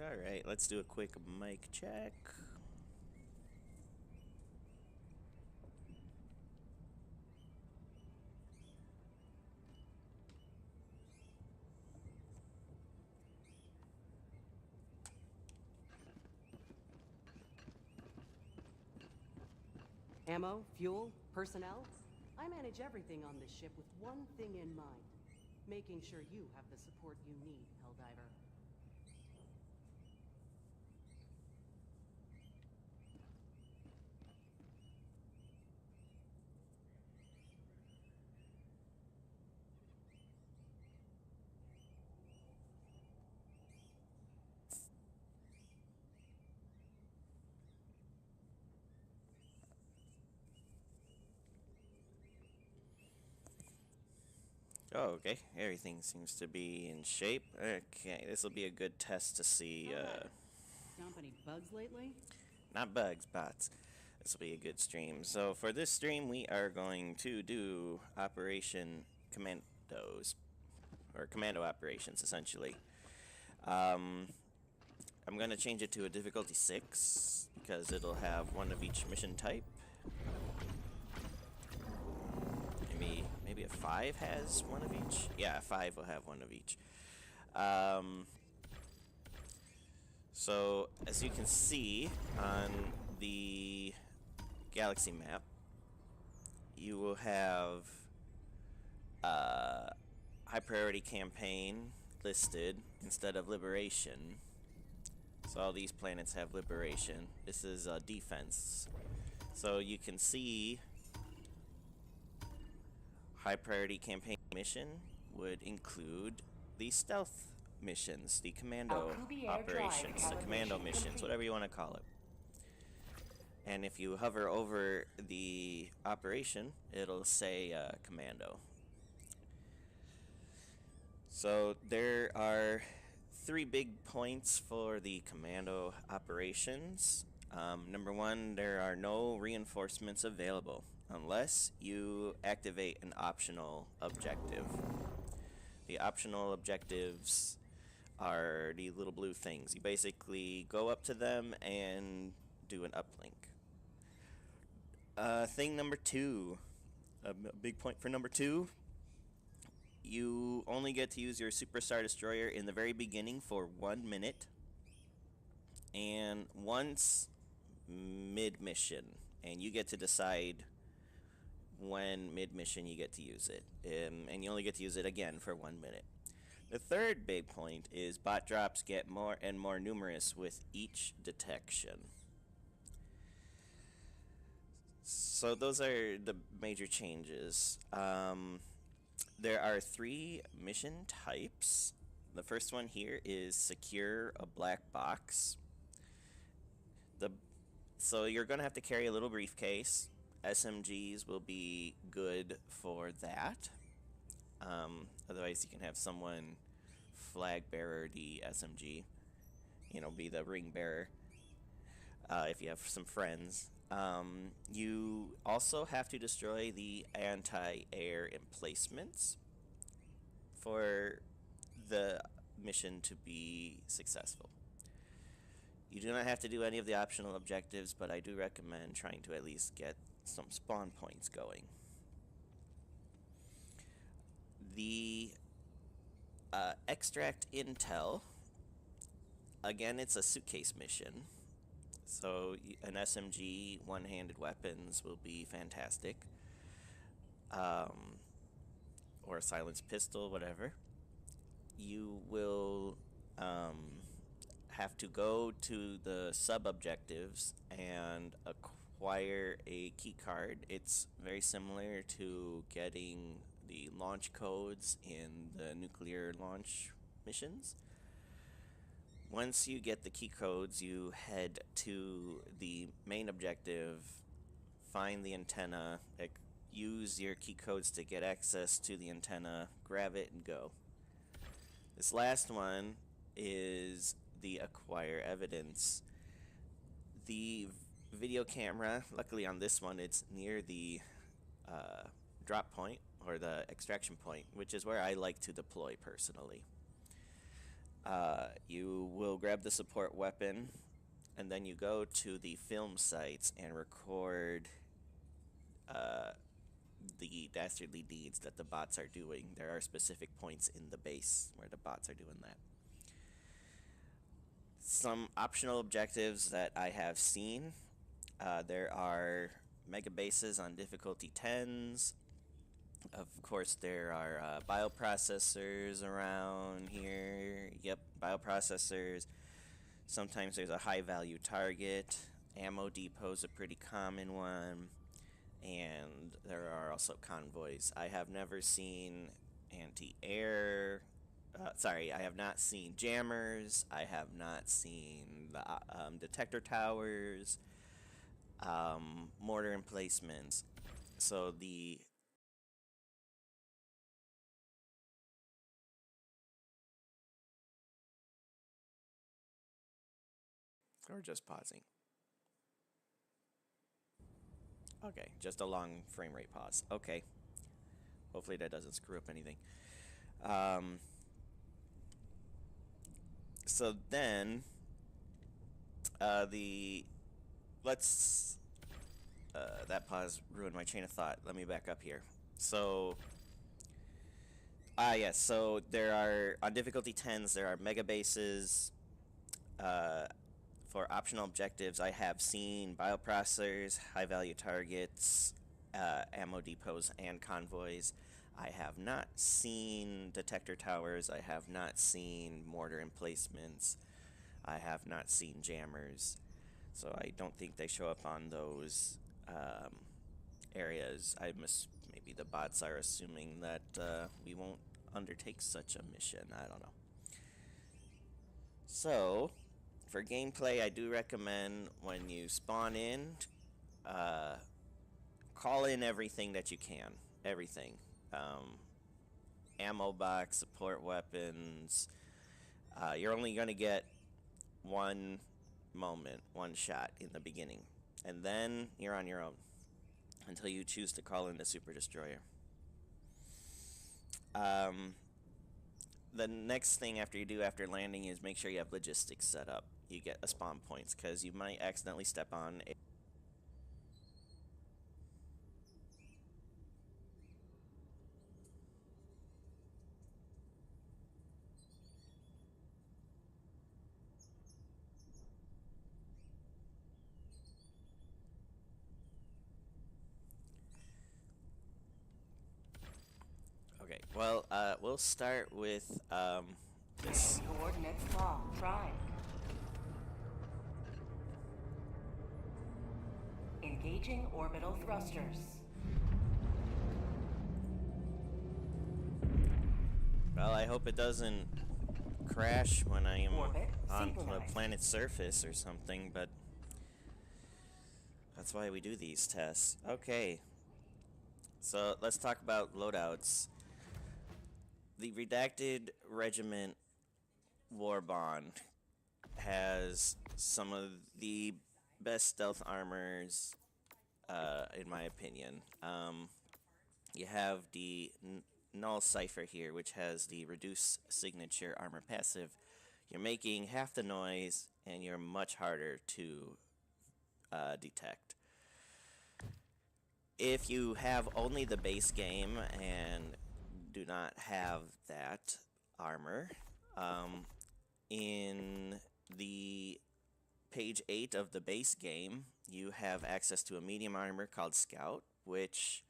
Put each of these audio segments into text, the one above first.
Alright, let's do a quick mic check. Ammo, fuel, personnel. I manage everything on this ship with one thing in mind. Making sure you have the support you need, Helldiver. Oh, okay. Everything seems to be in shape. Okay, this will be a good test to see, Stomp any bugs lately? not bugs, bots. This will be a good stream. So for this stream, we are going to do Operation Commandos, or Commando operations, essentially. I'm going to change it to a difficulty 6, because it'll have one of each mission type. Maybe a 5 has one of each? Yeah, a 5 will have one of each. So, as you can see on the galaxy map, you will have high priority campaign listed instead of liberation. So all these planets have liberation. This is defense. So you can see high priority campaign mission would include the stealth missions, the commando operations, the commando missions, whatever you want to call it. And if you hover over the operation, it'll say commando. So there are 3 big points for the commando operations. Number 1, there are no reinforcements available unless you activate an optional objective. The optional objectives are the little blue things. You basically go up to them and do an uplink. Thing number 2, a big point for number 2, you only get to use your Superstar Destroyer in the very beginning for 1 minute, and once mid-mission, and you get to decide when mid-mission you get to use it, and you only get to use it again for 1 minute. The third big point is bot drops get more and more numerous with each detection. So those are the major changes. There are 3 mission types. The first one here is secure a black box. So you're going to have to carry a little briefcase. SMGs will be good for that. Otherwise, you can have someone flag bearer the SMG. You know, be the ring bearer. If you have some friends. You also have to destroy the anti-air emplacements for the mission to be successful. You do not have to do any of the optional objectives, but I do recommend trying to at least get some spawn points going. The extract intel, again, it's a suitcase mission. So an SMG, one-handed weapons will be fantastic. Or a silenced pistol, whatever. You will have to go to the sub-objectives and acquire a key card. It's very similar to getting the launch codes in the nuclear launch missions. Once you get the key codes, you head to the main objective, find the antenna, use your key codes to get access to the antenna, grab it, and go. This last one is the acquire evidence. The video camera, luckily on this one, it's near the drop point, or the extraction point, which is where I like to deploy personally. You will grab the support weapon, and then you go to the film sites and record uh, the dastardly deeds that the bots are doing. There are specific points in the base where the bots are doing that. Some optional objectives that I have seen. There are mega bases on difficulty 10s. Of course, there are bioprocessors around here. Yep, bioprocessors. Sometimes there's a high value target. Ammo depot's a pretty common one. And there are also convoys. I have never seen anti-air. I have not seen jammers. I have not seen the detector towers, mortar emplacements. So the or just pausing. Okay, just a long frame rate pause. Okay, hopefully that doesn't screw up anything. Um, so then, the let's that pause ruined my chain of thought. Let me back up here. So, yes. So there are on difficulty 10s. There are mega bases. For optional objectives, I have seen bioprocessors, high value targets, ammo depots, and convoys. I have not seen detector towers. I have not seen mortar emplacements. I have not seen jammers. So I don't think they show up on those areas. Maybe the bots are assuming that we won't undertake such a mission. I don't know. So, for gameplay, I do recommend when you spawn in, uh, call in everything that you can. Everything. Ammo box, support weapons. You're only going to get one moment, one shot in the beginning. And then you're on your own until you choose to call in the Super Destroyer. The next thing after you do after landing is make sure you have logistics set up. You get a spawn points because you might accidentally step on a Okay, well, we'll start with this. Coordinates wrong. Try. Engaging orbital thrusters. Well, I hope it doesn't crash when I am Orbit on the synchronized. planet's surface or something, but that's why we do these tests. Okay, so let's talk about loadouts. The Redacted Regiment War Bond has some of the best stealth armors, in my opinion. You have the Null Cipher here, which has the Reduce Signature Armor passive. You're making half the noise, and you're much harder to detect. If you have only the base game and do not have that armor, in the page 8 of the base game, you have access to a medium armor called Scout, which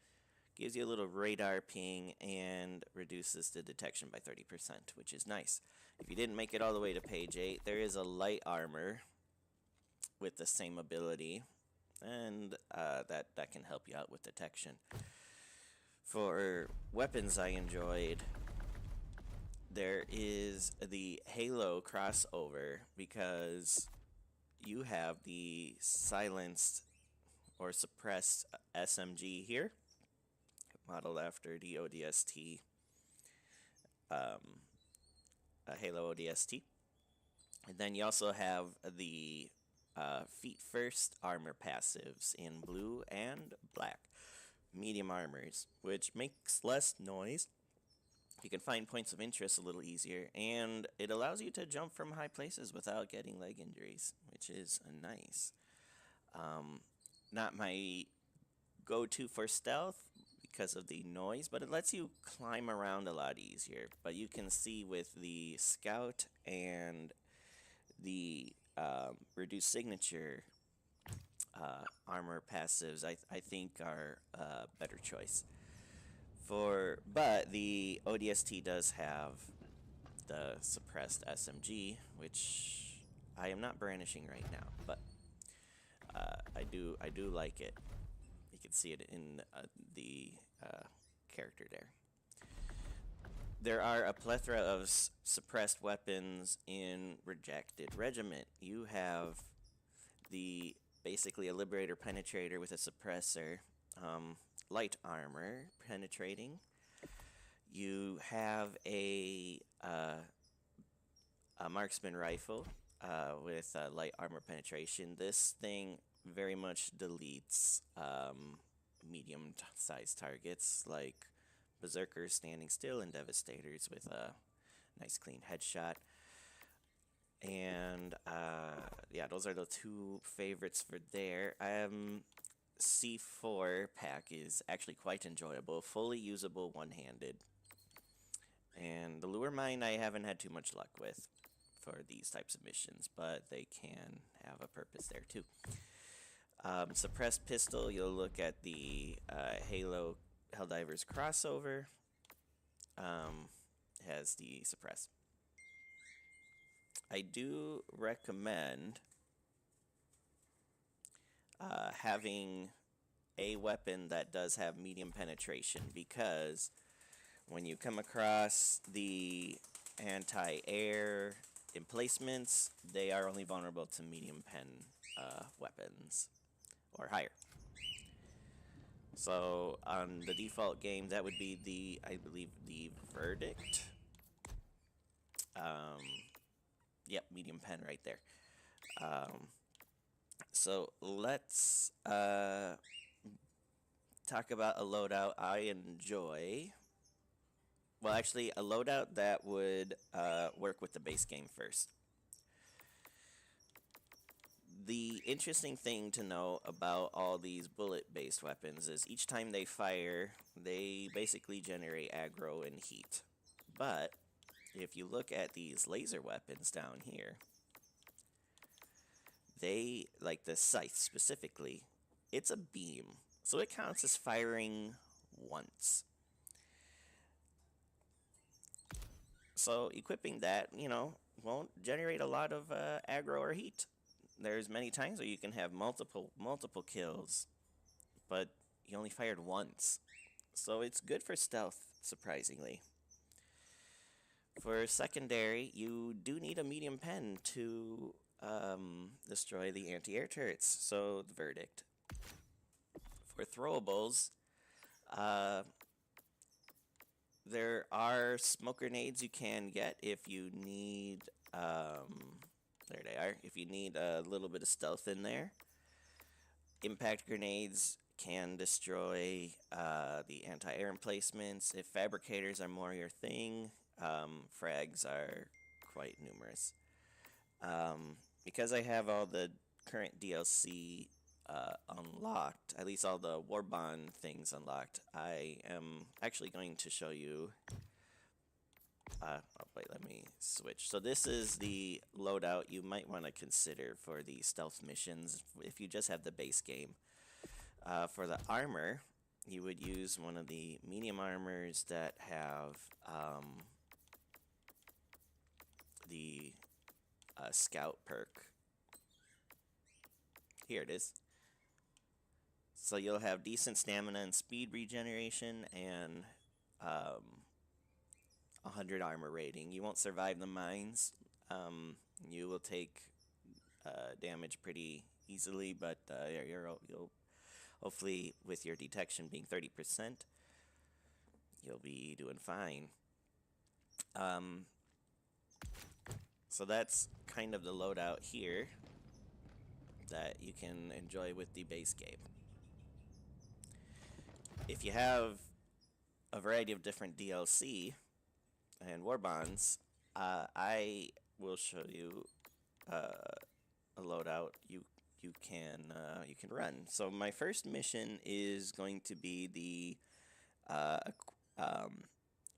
gives you a little radar ping and reduces the detection by 30%, which is nice. If you didn't make it all the way to page 8, there is a light armor with the same ability, and that can help you out with detection. For weapons I enjoyed, there is the Halo crossover because you have the silenced or suppressed SMG here, modeled after the ODST, Halo ODST. And then you also have the Feet First armor passives in blue and black. Medium armors, which makes less noise, You can find points of interest a little easier, and it allows you to jump from high places without getting leg injuries, which is nice. Not my go-to for stealth because of the noise, but it lets you climb around a lot easier. But you can see with the scout and the reduced signature armor passives, I think are a better choice. But the ODST does have the suppressed SMG, which I am not brandishing right now, but I do like it. You can see it in the character there. There are a plethora of suppressed weapons in Rejected Regiment. You have basically a Liberator Penetrator with a suppressor, light armor penetrating. You have a marksman rifle with light armor penetration. This thing very much deletes medium-sized targets like Berserkers standing still and Devastators with a nice clean headshot. And yeah, those are the two favorites for there. C4 pack is actually quite enjoyable, fully usable one-handed. And the lure mine I haven't had too much luck with for these types of missions, but they can have a purpose there too. Suppressed pistol, you'll look at the Halo Helldivers crossover. Has the suppress. I do recommend having a weapon that does have medium penetration, because when you come across the anti-air emplacements, they are only vulnerable to medium pen weapons or higher. So on the default game, that would be I believe the Verdict. Yep, medium pen right there. So let's talk about a loadout I enjoy. Well, actually, a loadout that would work with the base game first. The interesting thing to know about all these bullet-based weapons is each time they fire, they basically generate aggro and heat. But if you look at these laser weapons down here, they, like the scythe specifically, it's a beam. So it counts as firing once. So equipping that, won't generate a lot of aggro or heat. There's many times where you can have multiple kills, but you only fired once. So it's good for stealth, surprisingly. For secondary, you do need a medium pen to destroy the anti-air turrets, so the Verdict. For throwables, there are smoke grenades you can get if you need, there they are, if you need a little bit of stealth in there. Impact grenades can destroy the anti-air emplacements. If fabricators are more your thing, frags are quite numerous. Because I have all the current DLC unlocked, at least all the Warbond things unlocked, I am actually going to show you. Oh, wait, let me switch. So this is the loadout you might want to consider for the stealth missions if you just have the base game. For the armor, you would use one of the medium armors that have the scout perk. Here it is. So you'll have decent stamina and speed regeneration and 100 armor rating. You won't survive the mines. You will take damage pretty easily, but you'll hopefully, with your detection being 30%, you'll be doing fine. So that's kind of the loadout here that you can enjoy with the base game. If you have a variety of different DLC, and war bonds, I will show you a loadout you can run. So my first mission is going to be the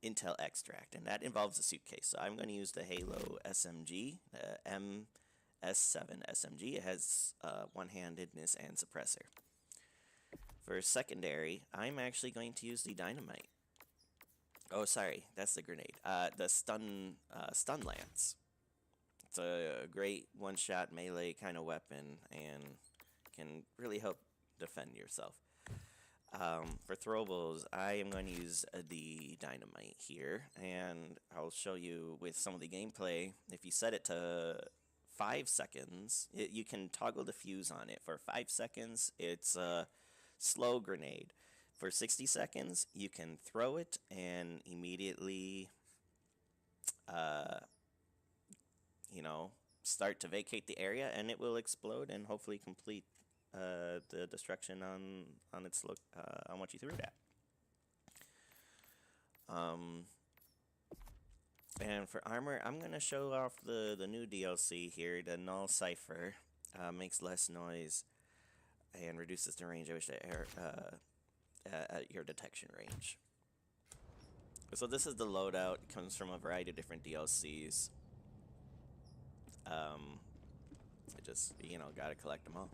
Intel extract, and that involves a suitcase. So I'm going to use the Halo SMG, the MS7 SMG. It has one-handedness and suppressor. For secondary, I'm actually going to use the dynamite. Oh, sorry, that's the grenade. The stun lance. It's a great one-shot melee kind of weapon and can really help defend yourself. For throwables, I am going to use the dynamite here, and I'll show you with some of the gameplay. If you set it to 5 seconds, you can toggle the fuse on it. For 5 seconds, it's a slow grenade. For 60 seconds, you can throw it and immediately, start to vacate the area, and it will explode and hopefully complete the destruction on its look on what you threw it at. And for armor, I'm gonna show off the new DLC here, the Null Cipher. Makes less noise and reduces the range at your detection range. So this is the loadout. It comes from a variety of different DLCs. I just gotta collect them all.